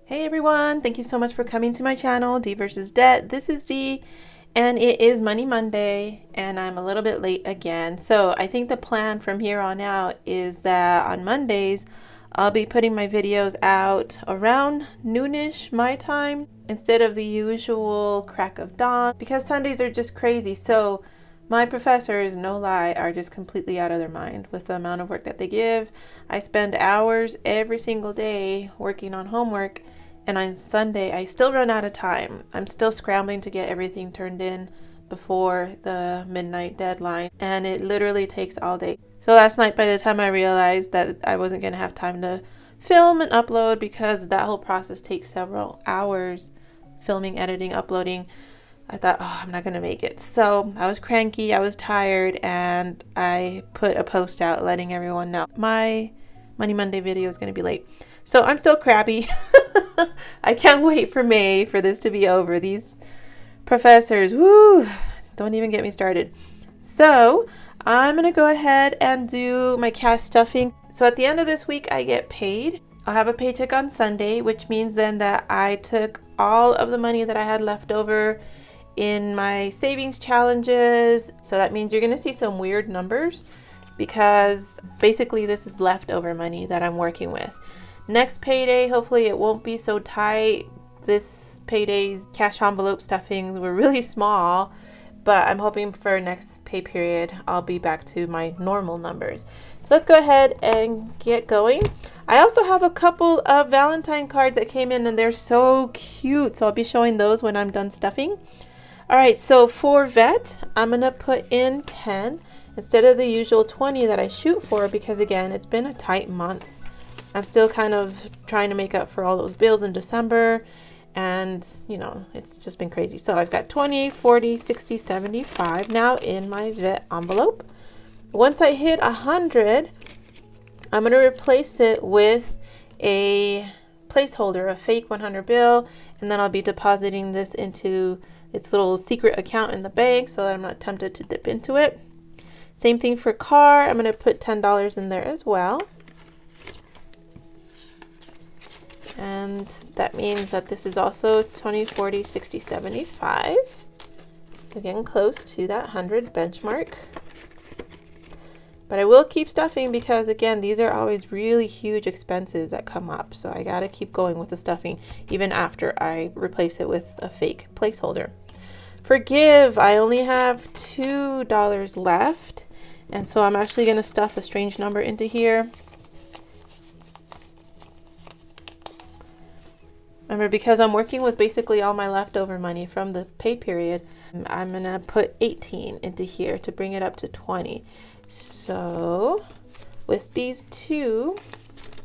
Hey everyone, thank you so much for coming to my channel, D versus Debt. This is D, and it is Money Monday, and I'm a little bit late again. So I think the plan from here on out is that on Mondays, I'll be putting my videos out around noonish my time instead of the usual crack of dawn, because Sundays are just crazy. So my professors, no lie, are just completely out of their mind with the amount of work that they give. I spend hours every single day working on homework, and on Sunday I still run out of time. I'm still scrambling to get everything turned in before the midnight deadline, and it literally takes all day. So last night, by the time I realized that I wasn't going to have time to film and upload, because that whole process takes several hours, filming, editing, uploading, I thought, oh, I'm not going to make it. So I was cranky, I was tired, and I put a post out letting everyone know my Money Monday video is going to be late. So I'm still crabby. I can't wait for May for this to be over. These professors, woo, don't even get me started. So I'm going to go ahead and do my cash stuffing. So at the end of this week, I get paid. I'll have a paycheck on Sunday, which means then that I took all of the money that I had left over in my savings challenges. So that means you're going to see some weird numbers, because basically this is leftover money that I'm working with. Next payday, hopefully it won't be so tight. This payday's cash envelope stuffings were really small, but I'm hoping for next pay period I'll be back to my normal numbers. So let's go ahead and get going. I also have a couple of Valentine cards that came in, and they're so cute. So I'll be showing those when I'm done stuffing. All right, so for vet, I'm gonna put in 10 instead of the usual 20 that I shoot for, because again, it's been a tight month. I'm still kind of trying to make up for all those bills in December, and you know, it's just been crazy. So I've got 20, 40, 60, 75 now in my vet envelope. Once I hit 100, I'm gonna replace it with a placeholder, a fake 100 bill, and then I'll be depositing this into its little secret account in the bank so that I'm not tempted to dip into it. Same thing for car. I'm going to put $10 in there as well. And that means that this is also 20, 40, 60, 75. So getting close to that 100 benchmark. But I will keep stuffing, because again, these are always really huge expenses that come up. So I got to keep going with the stuffing even after I replace it with a fake placeholder. Forgive, I only have $2 left. And so I'm actually going to stuff a strange number into here. Remember, because I'm working with basically all my leftover money from the pay period, I'm going to put 18 into here to bring it up to 20. So with these two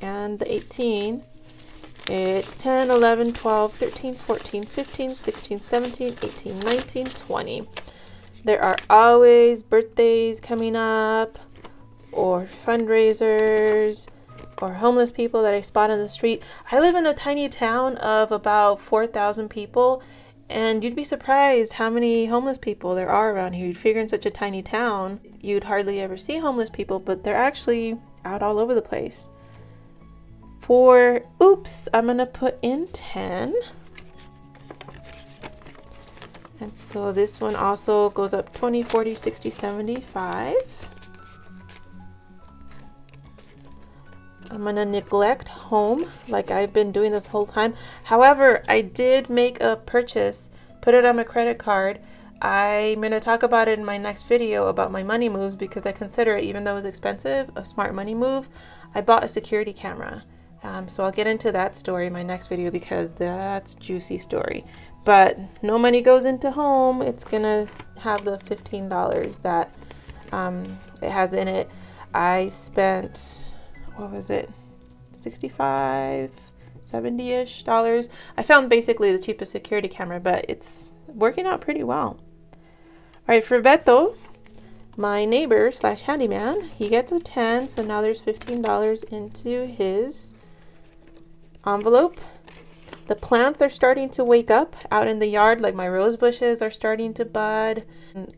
and the 18, it's 10, 11, 12, 13, 14, 15, 16, 17, 18, 19, 20. There are always birthdays coming up, or fundraisers, or homeless people that I spot on the street. I live in a tiny town of about 4,000 people, and you'd be surprised how many homeless people there are around here. You'd figure in such a tiny town, you'd hardly ever see homeless people, but they're actually out all over the place. For oops, I'm going to put in 10. And so this one also goes up 20, 40, 60, 75. I'm going to neglect home like I've been doing this whole time. However, I did make a purchase, put it on my credit card. I'm going to talk about it in my next video about my money moves, because I consider it, even though it's expensive, a smart money move. I bought a security camera. So I'll get into that story in my next video, because that's a juicy story. But no money goes into home. It's going to have the $15 that it has in it. I spent, what was it, 65, 70-ish dollars. I found basically the cheapest security camera, but it's working out pretty well. All right, for Beto, my neighbor slash handyman, he gets a 10, so now there's $15 into his envelope. The plants are starting to wake up out in the yard, like my rose bushes are starting to bud.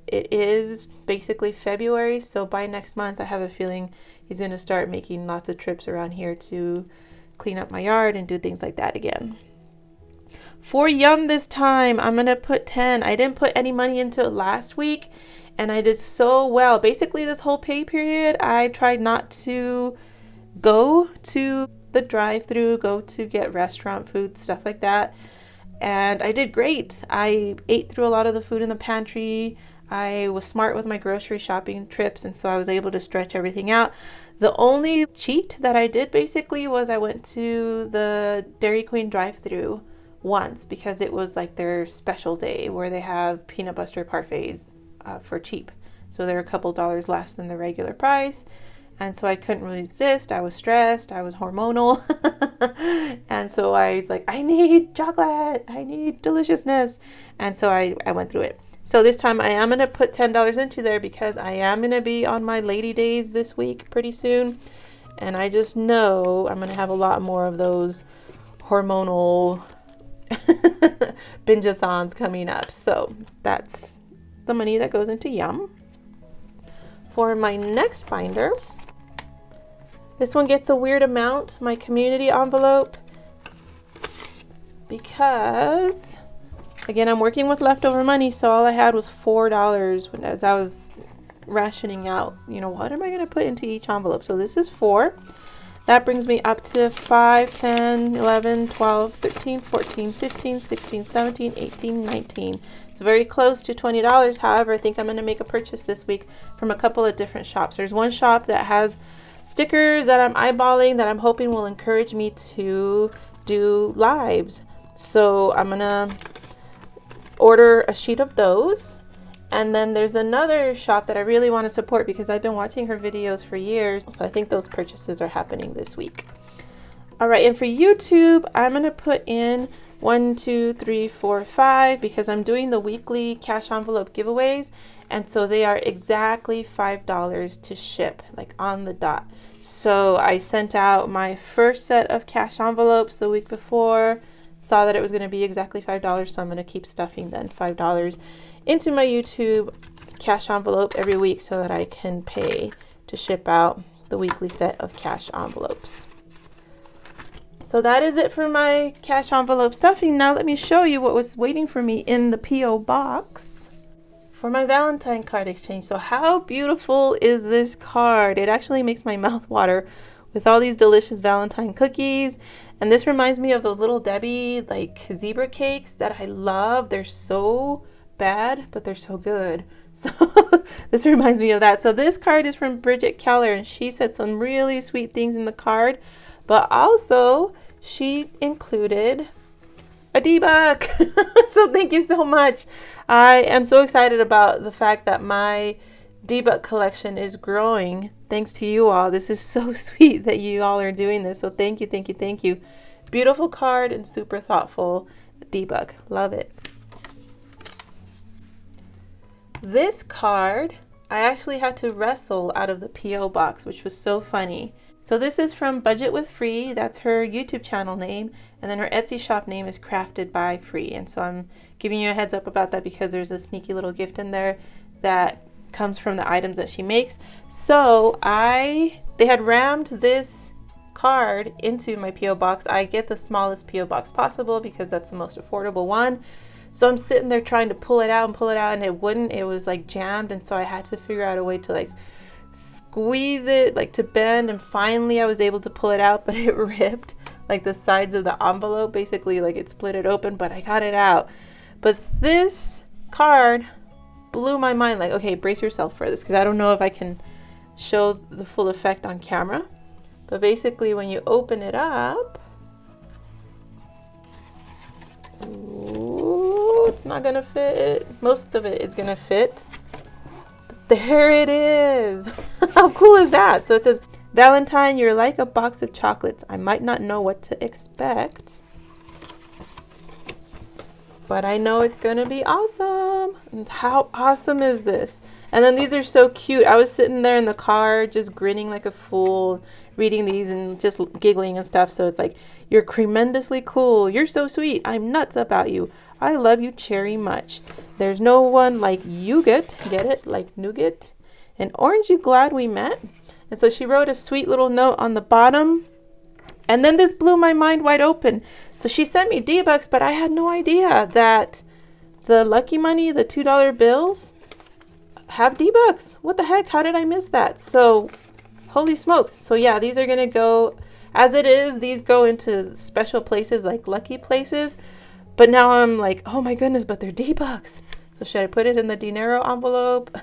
It is basically February, so by next month I have a feeling he's going to start making lots of trips around here to clean up my yard and do things like that again. For Yum this time, I'm going to put 10. I didn't put any money into it last week, and I did so well. Basically, this whole pay period, I tried not to go to the drive-thru, go to get restaurant food, stuff like that. And I did great. I ate through a lot of the food in the pantry. I was smart with my grocery shopping trips, and so I was able to stretch everything out. The only cheat that I did basically was I went to the Dairy Queen drive-thru once because it was like their special day where they have peanut butter parfaits for cheap. So they're a couple dollars less than the regular price. And so I couldn't resist. I was stressed. I was hormonal. And so I was like, I need chocolate. I need deliciousness. And so I went through it. So this time I am going to put $10 into there because I am going to be on my lady days this week pretty soon. And I just know I'm going to have a lot more of those hormonal binge-a-thons coming up. So that's the money that goes into Yum. For my next binder, this one gets a weird amount, my community envelope, because again, I'm working with leftover money, so all I had was $4 as I was rationing out, you know, what am I going to put into each envelope? So this is 4. That brings me up to 5, 10, 11, 12, 13, 14, 15, 16, 17, 18, 19. So very close to $20. However, I think I'm going to make a purchase this week from a couple of different shops. There's one shop that has stickers that I'm eyeballing that I'm hoping will encourage me to do lives. So I'm going to order a sheet of those. And then there's another shop that I really want to support because I've been watching her videos for years. So I think those purchases are happening this week. All right, and for YouTube, I'm going to put in 1, 2, 3, 4, 5 because I'm doing the weekly cash envelope giveaways. And so they are exactly $5 to ship, like on the dot. So I sent out my first set of cash envelopes the week before, saw that it was going to be exactly $5. So I'm going to keep stuffing then $5 into my YouTube cash envelope every week so that I can pay to ship out the weekly set of cash envelopes. So that is it for my cash envelope stuffing. Now let me show you what was waiting for me in the P.O. box for my Valentine card exchange. So how beautiful is this card? It actually makes my mouth water with all these delicious Valentine cookies. And this reminds me of those little Debbie like zebra cakes that I love. They're so bad, but they're so good. So this reminds me of that. So this card is from Bridget Keller, and she said some really sweet things in the card, but also she included a D-buck. So thank you so much. I am so excited about the fact that my D-buck collection is growing thanks to you all. This is so sweet that you all are doing this. So thank you, thank you, thank you. Beautiful card and super thoughtful D-buck. Love it. This card, I actually had to wrestle out of the P.O. box, which was so funny. So this is from Budget with Free. That's her YouTube channel name. And then her Etsy shop name is Crafted by Free. And so I'm giving you a heads up about that because there's a sneaky little gift in there that comes from the items that she makes. So they had rammed this card into my P.O. box. I get the smallest P.O. box possible because that's the most affordable one. So I'm sitting there trying to pull it out, and it wouldn't. It was like jammed, and so I had to figure out a way to like squeeze it, like to bend, and finally I was able to pull it out, but it ripped like the sides of the envelope, basically like it split it open, but I got it out. But this card blew my mind. Like, okay, brace yourself for this because I don't know if I can show the full effect on camera. But basically when you open it up, ooh, it's not gonna fit. Most of it is gonna fit. But there it is. How cool is that? So it says, Valentine, you're like a box of chocolates. I might not know what to expect, but I know it's gonna be awesome. And how awesome is this? And then these are so cute. I was sitting there in the car just grinning like a fool, reading these and just giggling and stuff. So it's like, you're tremendously cool. You're so sweet. I'm nuts about you. I love you cherry much. There's no one like you get it? Like nougat. And aren't you glad we met? And so she wrote a sweet little note on the bottom. And then this blew my mind wide open. So she sent me D-Bucks, but I had no idea that the Lucky Money, the $2 bills, have D-Bucks. What the heck? How did I miss that? So, holy smokes. So yeah, these are going to go, as it is, these go into special places like lucky places. But now I'm like, oh my goodness, but they're D-Bucks. So should I put it in the dinero envelope?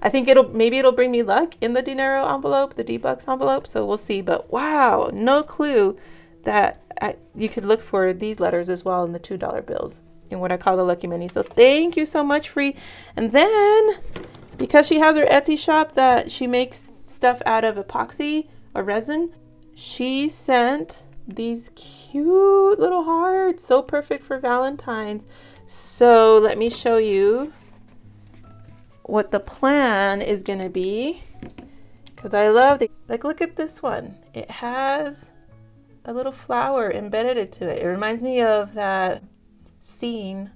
I think maybe it'll bring me luck in the dinero envelope, the D-Bucks envelope. So we'll see. But wow, no clue that you could look for these letters as well in the $2 bills in what I call the Lucky Money. So thank you so much, Free. And then because she has her Etsy shop that she makes stuff out of epoxy or resin, she sent these cute little hearts, so perfect for Valentine's. So let me show you what the plan is going to be, because I love the, like, look at this one. It has a little flower embedded into it. It reminds me of that scene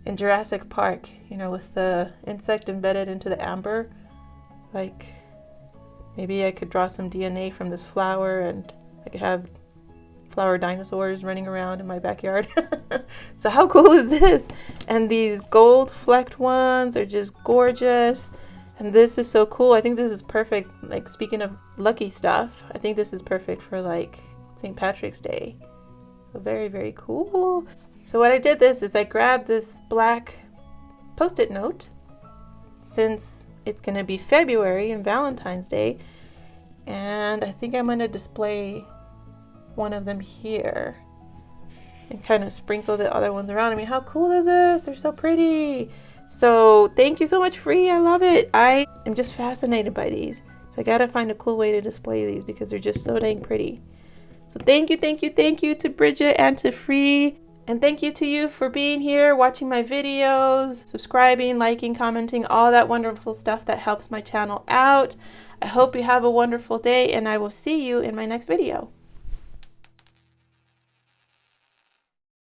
in Jurassic Park, you know, with the insect embedded into the amber. Like, maybe I could draw some DNA from this flower and I could have flower dinosaurs running around in my backyard. So how cool is this? And these gold flecked ones are just gorgeous. And this is so cool. I think this is perfect. Like, speaking of lucky stuff, I think this is perfect for like St. Patrick's Day. So very, very cool. So what I did is I grabbed this black Post-it note, since it's going to be February and Valentine's Day, and I think I'm going to display one of them here and kind of sprinkle the other ones around. I mean, how cool is this? They're so pretty. So thank you so much, Free. I love it. I am just fascinated by these. So I gotta find a cool way to display these because they're just so dang pretty. So thank you to Bridget and to Free. And thank you to you for being here, watching my videos, subscribing, liking, commenting, all that wonderful stuff that helps my channel out. I hope you have a wonderful day, and I will see you in my next video.